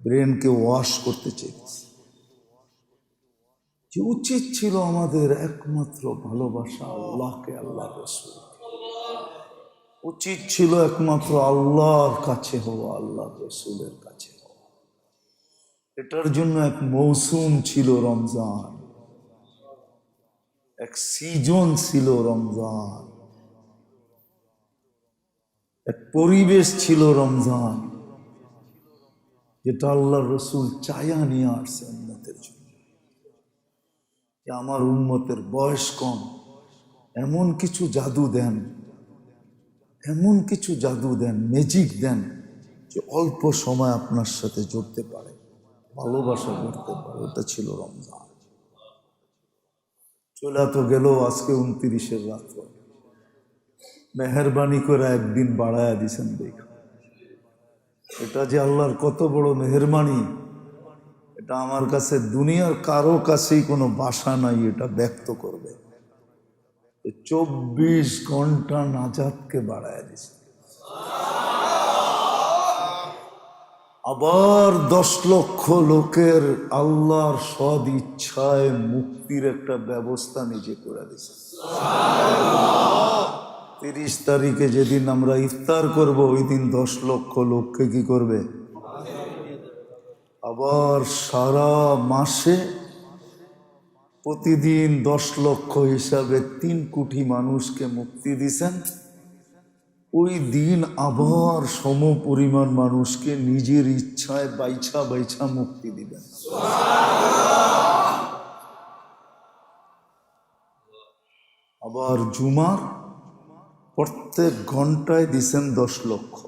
ব্রেনকে ওয়াশ করতে চাইতেছি, যে উচিত ছিল আমাদের একমাত্র ভালোবাসা আল্লাহকে, আল্লাহ রাসূল। উচিত ছিল একমাত্র আল্লাহর কাছে হওয়া, আল্লাহ রাসূলের কাছে হওয়া। এটার জন্য এক মৌসুম ছিল রমজান, এক সিজন ছিল রমজান, এক পরিবেশ ছিল রমজান, যেটা আল্লাহ রসুল চায়া নিয়ে আসছে উম্মতের জন্য। যে আমার উম্মতের বয়স কম, এমন কিছু জাদু দেন, এমন কিছু জাদু দেন, ম্যাজিক দেন, যে অল্প সময় আপনার সাথে জড়তে পারে, ভালোবাসা করতে পারে। ওটা ছিল রমজান। চলে তো গেল, আজকে 29-এর রাত। মেহরবানি করে একদিন বাড়ায়া দিছেন, দেখ এটা যে আল্লাহর কত বড় মেহরবানি, এটা আমার কাছে দুনিয়ার কারো কাছেই কোনো ভাষা নাই এটা ব্যক্ত করবে। 24 ঘন্টা নাজাতকে বাড়ায়া দিছে। আবার 10 লক্ষ লোকের আল্লাহর সদ ইচ্ছায় মুক্তির একটা ব্যবস্থা নিজে করে দিছে। 30 তারিখে যেদিন আমরা ইফতার করব, ওই দিন 10 লক্ষ লোককে কি করবে? আবার সারা মাসে প্রতিদিন 10 লক্ষ হিসাবে 3 কোটি মানুষকে মুক্তি দিছেন। ওই দিন আবার সম পরিমাণ মানুষকে নিজের ইচ্ছায় বাইছা বাইছা মুক্তি দিবেন। আবার জুমার প্রত্যেক ঘন্টায় দিছেন 10 লক্ষ,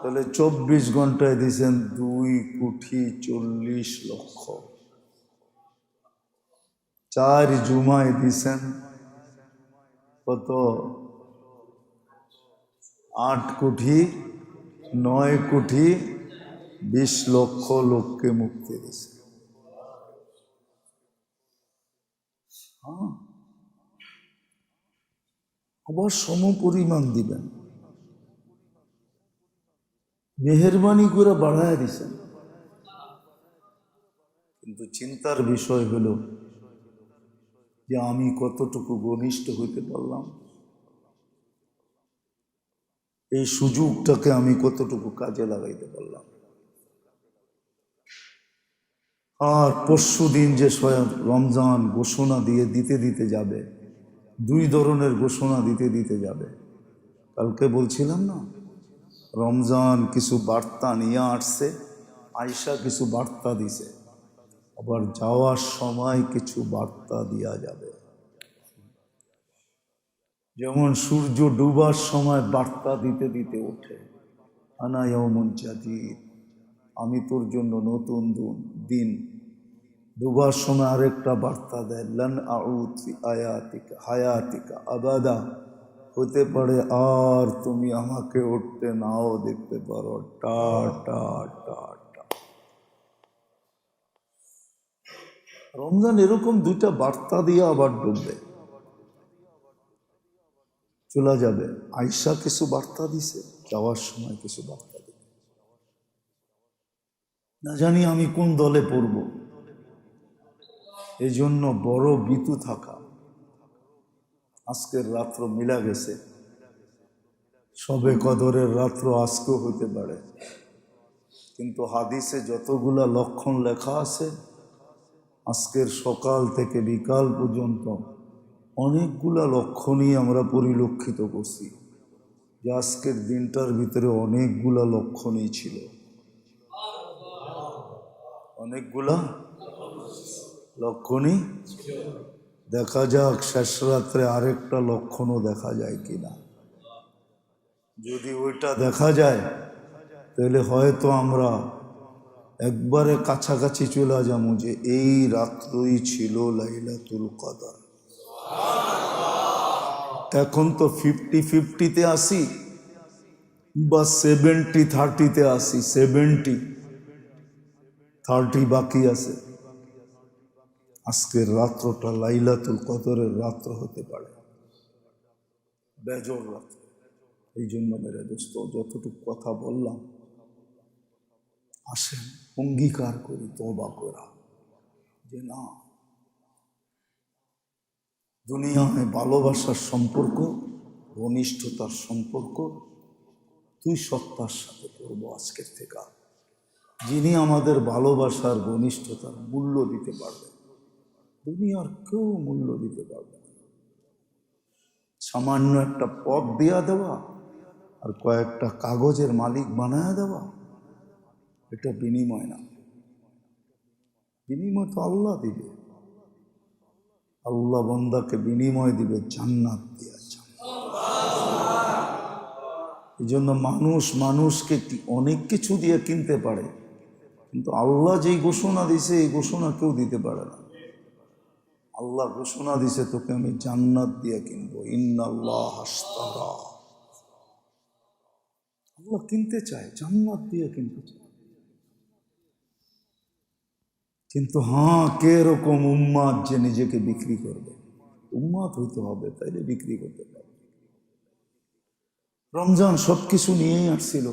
তাহলে 24 ঘন্টায় দিছেন 2,40,00,000। 4 জুমায় দিছেন কত? 8,09,20,00,000 লোককে মুক্তি দিছে। আবার সম পরিমাণ দিবেন, মেহেরবানি করে বাড়ায় দিছেন। কিন্তু চিন্তার বিষয় হলো যে আমি কতটুকু ঘনিষ্ঠ হইতে পারলাম, এই সুযোগটাকে আমি কতটুকু কাজে লাগাইতে পারলাম। আর পরশু দিন যে স্বয়ং রমজান ঘোষণা দিতে যাবে, 2 ধরনের ঘোষণা দিতে যাবে। কালকে বলছিলাম না, রমজান কিছু বার্তা নিয়ে আসছে, আয়সা কিছু বার্তা দিছে, আবার যাওয়ার সময় কিছু বার্তা দেওয়া যাবে। যেমন সূর্য ডুবার সময় বার্তা দিতে ওঠে, আনা ইয়াউমুন জাদীদ, আমি তোর জন্য নতুন দিন। ডুবার সময় আরেকটা বার্তা দেয়, লান আউদ ফি আয়াতিকা হায়াতিকা আবাদা, হতে পারে আর তুমি আমাকে উঠতে নাও দেখতে পারো, টা টা টা টা। রমজান এরকম 2টা বার্তা দিয়ে আবার ডুববে, চলে যাবে। আয়সা কিছু বার্তা দিছে, যাওয়ার সময় কিছু বার্তা দিবে। না জানি আমি কোন দলে পড়ব, এই জন্য বড় বিতু থাকা। আজকের রাত্র মিলা গেছে, সবে কদরের রাত্র আজকেও হতে পারে, কিন্তু হাদিসে যতগুলা লক্ষণ লেখা আছে আজকের সকাল থেকে বিকাল পর্যন্ত অনেকগুলা লক্ষণই আমরা পরিলক্ষিত করছি, যে আজকের দিনটার ভিতরে অনেকগুলা লক্ষণই ছিল, অনেকগুলা লক্ষণই। দেখা যাক শেষ রাত্রে আরেকটা লক্ষণও দেখা যায় কিনা। যদি ওইটা দেখা যায় তাহলে হয়তো আমরা একবারে কাছাকাছি চলে যাবো যে এই রাত্রই ছিল লাইলাতুল কদর। এখন তো 50-50-তে আসি বা 70-30-তে আসি, 70-30 বাকি আছে। আজকের রাত্রটা লাইলাতুল কদরের রাত্র হতে পারে, বেজর রাত্র। এই জন্য মেরে দোস্ত, যতটুকু কথা বললাম আসেন অঙ্গীকার করি তওবা করা, যে না, দুনিয়ায় ভালোবাসার সম্পর্ক, ঘনিষ্ঠতার সম্পর্ক 2 সত্তার সাথে করবো আজকের থেকে, যিনি আমাদের ভালোবাসার ঘনিষ্ঠতার মূল্য দিতে পারবে। দুনিয়ার কেউ মূল্য দিতে পারবে না। সামান্য একটা পদ দেয়া দেওয়া আর কয়েকটা কাগজের মালিক বানায় দেওয়া, এটা বিনিময় না। বিনিময় তো আল্লাহ দিবে। আল্লাহ বান্দাকে বিনিময় দিবে জান্নাত দিয়া। এই জন্য মানুষকে অনেক কিছু দিয়ে কিনতে পারে, কিন্তু আল্লাহ যেই ঘোষণা দিছে এই ঘোষণা কেউ দিতে পারে না। আল্লাহ ঘোষণা দিছে তোকে আমি জান্নাত দিয়ে কিনবো, ইন্নাল্লাহ আশতারা। আল্লাহ কিনতে চায়, জান্নাত দিয়ে কিনতে চায়। কিন্তু কে এরকম উম্মাদ যে নিজেকে বিক্রি করবে? উম্মাদ হইতে হবে, তাইলে বিক্রি করতে পারবে। রমজান সবকিছু নিয়েই আসছিল,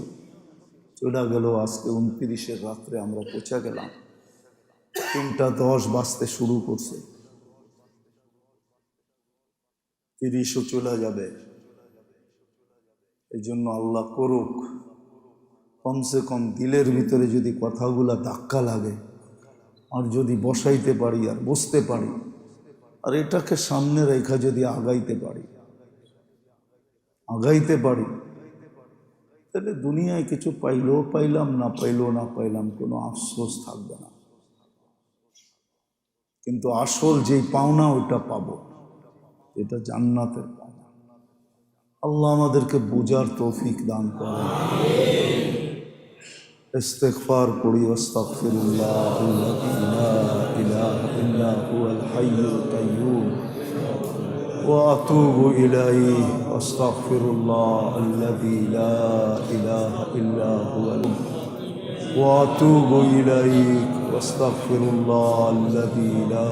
চলে গেল। আজকে 29-এর রাত্রে আমরা পৌঁছে গেলাম, 3:10 বাজতে শুরু করছে, 30ও চলে যাবে। এই জন্য আল্লাহ করুক, কমসে কম দিলের ভিতরে যদি কথাগুলা ধাক্কা লাগে, আর যদি বসাইতে পারি আর বসতে পারি আর এটাকে সামনে রেখা যদি আগাইতে পারি তাহলে দুনিয়ায় কিছু পাইলেও পাইলাম, না পাইলেও না পাইলাম, কোনো আফসোস থাকবে না। কিন্তু আসল যেই পাওনা ওইটা পাবো, এটা জান্নাতের পাওনা। আল্লাহ আমাদেরকে বুঝার তৌফিক দান করেন। ইস্তিগফার করি, আস্তাগফিরুল্লাহ লা ইলাহা ইল্লা হুয়াল হাইয়ুল কাইয়্যুম ওয়া আতুবু ইলাইহি, আস্তাগফিরুল্লাহ আল্লাযী লা ইলাহা ইল্লা হুয়াল ওয়া আতুবু ইলাইহি, আস্তাগফিরুল্লাহ আল্লাযী লা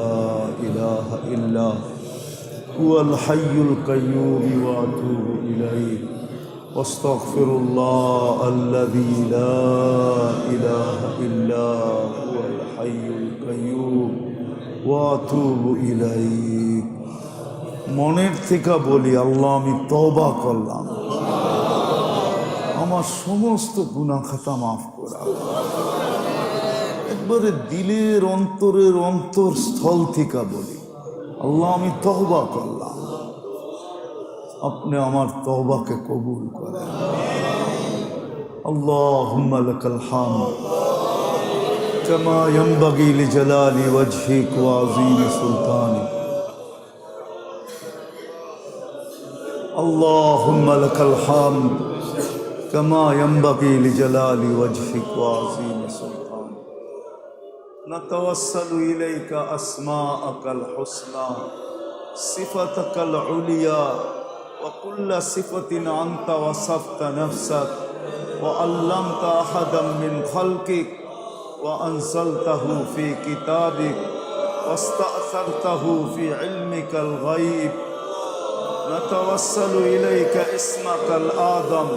ইলাহা ইল্লা হুয়াল হাইয়ুল কাইয়্যুম ওয়া আতুবু ইলাইহি, আস্তাগফিরুল্লাহ আল্লাযী লা ইলাহা ইল্লা হুয়াল হাইয়ুল কাইয়্যুম ওয়া আতুবু ইলাইহি। মনের থেকে বলি, আল্লাহ আমি তওবা করলাম, আমার সমস্ত গুনাহ খাতা মাফ করা। একবারে দিলের অন্তরের অন্তরস্থল থেকে বলি, আল্লাহ আমি তওবা করলাম, আপনি আমার তওবাকে কবুল করেন। আল্লাহুম্মা লাকাল হামদ কামা ইয়ানবাগি লিজালালি ওয়াজহিক ওয়া আযীমি সুলতানিক। আল্লাহুম্মা লাকাল হামদ কামা ইয়ানবাগি লিজালালি ওয়াজহিক ওয়া আযীমি সুলতানিক। নাতাওয়াসসালু ইলাইকা আসমাআকাল হুসনা সিফাতাকাল উলিয়া وكل صفة أنت وصفت نفسك وعلمت أحدا من خلقك وأنزلته في كتابك واستأثرته في علمك الغيب. نتوسل إليك اسمك الأعظم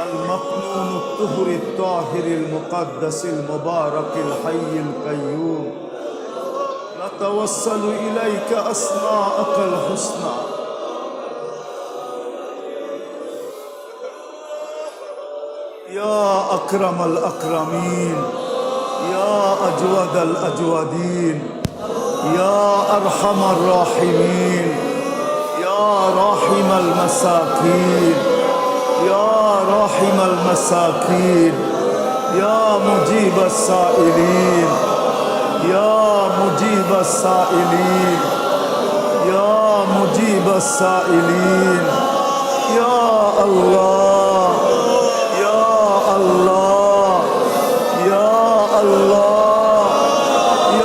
المكنون الطهر الطاهر المقدس المبارك الحي القيوم. نتوسل إليك أسماءك الحسنى يا أكرم الأكرمين يا أجود الأجودين يا أرحم الراحمين يا راحم المساكين يا راحم المساكين يا مجيب السائلين يا مجيب السائلين يا مجيب السائلين يا الله الله يا الله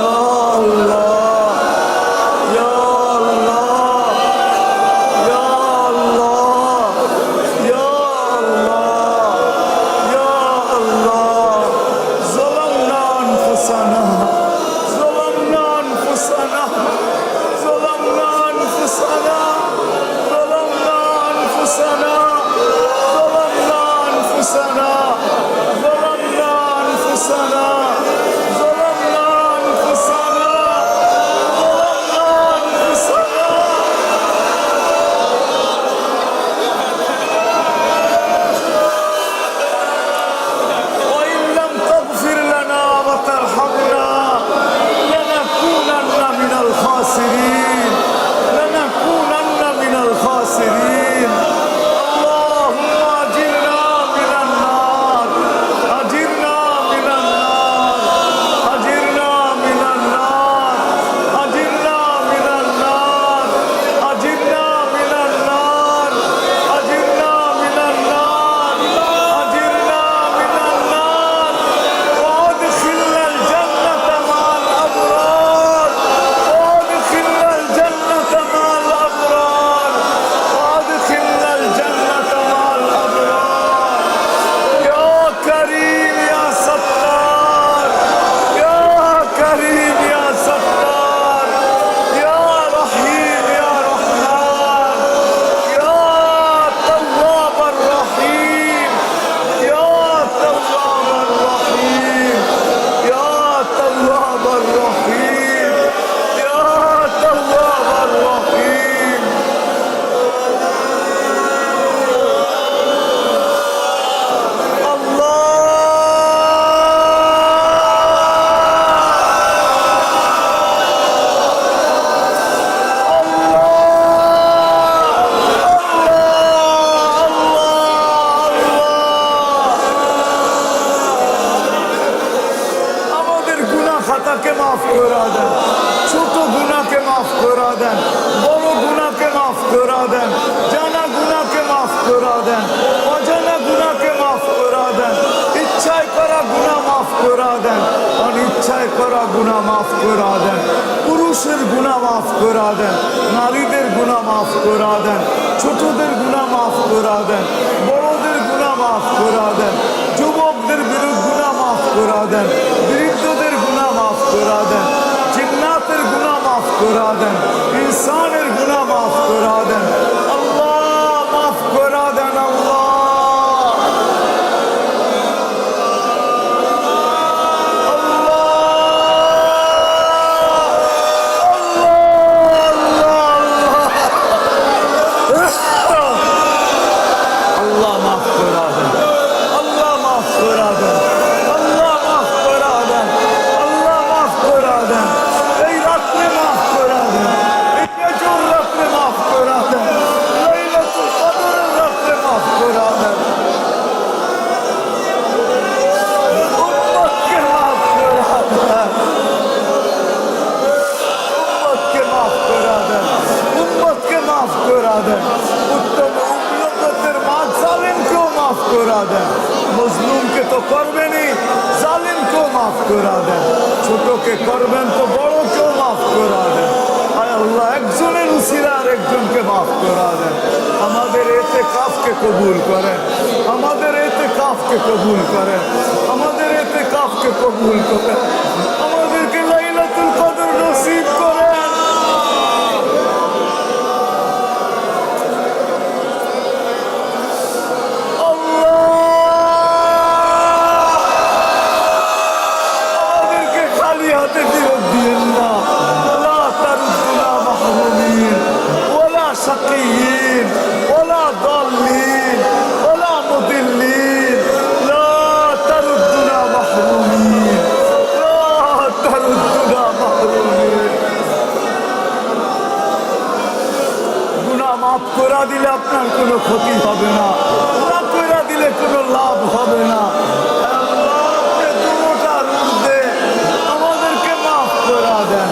يا الله يا الله يا الله يا الله يا الله. ظلمنا أنفسنا ظلمنا أنفسنا ظلمنا أنفسنا ظلمنا أنفسنا দেন, অজানা গুনাহকে মাফ করে দেন, ইচ্ছায় করা গুনাহ মাফ করে দেন, অনিচ্ছায় করা গুনাহ মাফ করে দেন, পুরুষের গুনাহ মাফ করে দেন, নারীদের গুনাহ মাফ করে দেন, ছোটদের গুনাহ মাফ করে দেন, বড়দের গুনাহ মাফ করে দেন, যুবকদের গুনাহ মাফ করে দেন, বৃদ্ধদের গুনাহ মাফ করে দেন, জিন্নাতের গুনাহ মাফ করে দেন, ইনসানের গুনাহ মাফ করে দেন। আল্লাহ মাফ করে দেন। আল্লাহ মজলুমকে তো করবেনই, জালিমকেও মাফ করে দেন, ছোটকে করবেন তো বড়কেও মাফ করে দেন। আয় আল্লাহ, একজনের উসিলা আর একজনকে মাফ করে দেন। আমাদের ইতিকাফকে কবুল করেন, আমাদের ইতিকাফকে কবুল করেন, আমাদের ইতিকাফকে কবুল করেন, আমাদেরকে লাইলাতুল কদর নসিব করেন। شقيين ولا ضالين ولا مضلين، لا تردنا محرومين، لا تردنا محرومين। গুনাহ মাফ করে দিলে আপনার কোনো ক্ষতি হবে না, না করে দিলে কোনো লাভ হবে না। আল্লাহ দুটার ঊর্ধ্বে আমাদেরকে মাফ করে দেন।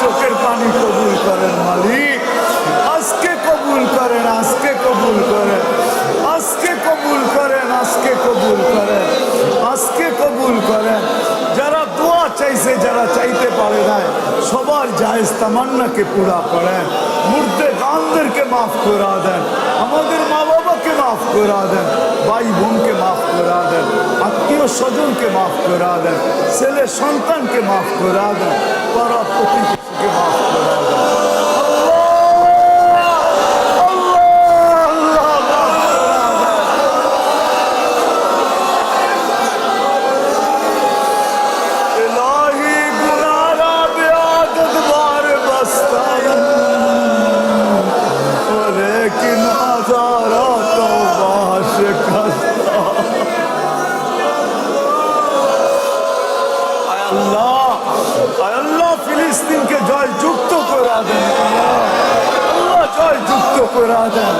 চোখের পানি কবুল করেন মালিক, আজকে কবুল করেন, আজকে কবুল করেন, আজকে কবুল করেন, আজকে কবুল করেন, আজকে কবুল করেন। যারা দোয়া চাইছে, যারা চাইতে পারে না, সবার জায়েজ তামান্নাকে পুরা করেন। মুর্দে গানদেরকে মাফ করে দেন, আমাদের মা বাবাকে মাফ করে দেন, ভাই বোনকে মাফ করে দেন, আত্মীয় স্বজনকে মাফ করে দেন, ছেলে সন্তানকে মাফ করে দেন, পাড়া প্রতিবেশীকে মাফ করে দেন। ফিলিস্তিনকে জয় যুক্ত করে দেন, আল্লাহ জয় যুক্ত করে দেন,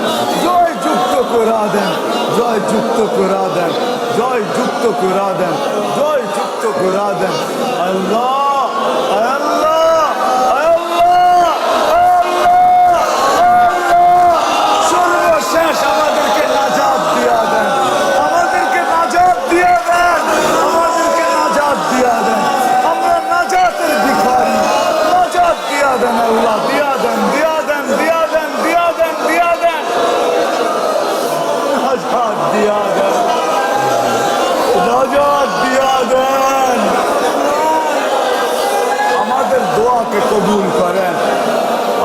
জয় যুক্ত করে দেন, জয় যুক্ত করে দেন, জয় যুক্ত করে দেন, জয় যুক্ত করে দেন। আল্লাহ আল্লাহ আল্লাহ সর্বশেষ আমাদেরকে নাজাত দিয়া দেন, আমাদেরকে নাজাত দিয়া দেন, আমাদেরকে নাজাত দিয়া দেন। আমরা নাজাতের ভিখারি, নাজাত দিয়া দেন আল্লাহ, দিয়া দেন, দিয়া দেন, দিয়া দেন, দিয়া দেন, দিয়া দেন, নাজাত দিয়া দেন, নাজাত দিয়া দেন। আমাদের দোয়াকে কবুল করেন,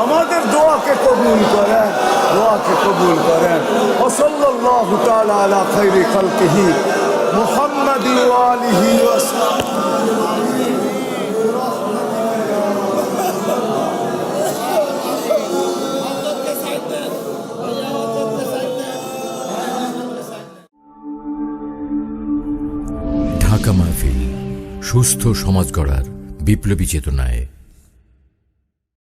আমাদের দোয়াকে কবুল করেন, দোয়াকে কবুল করেন। ওয়াসাল্লাল্লাহু তাআলা আলা খায়রি খালকিহি মুহাম্মাদি ওয়া আলিহি ওয়া সাহবিহি। ঢাকা মাহফিল, সুস্থ সমাজ গড়ার বিপ্লবী চেতনায়।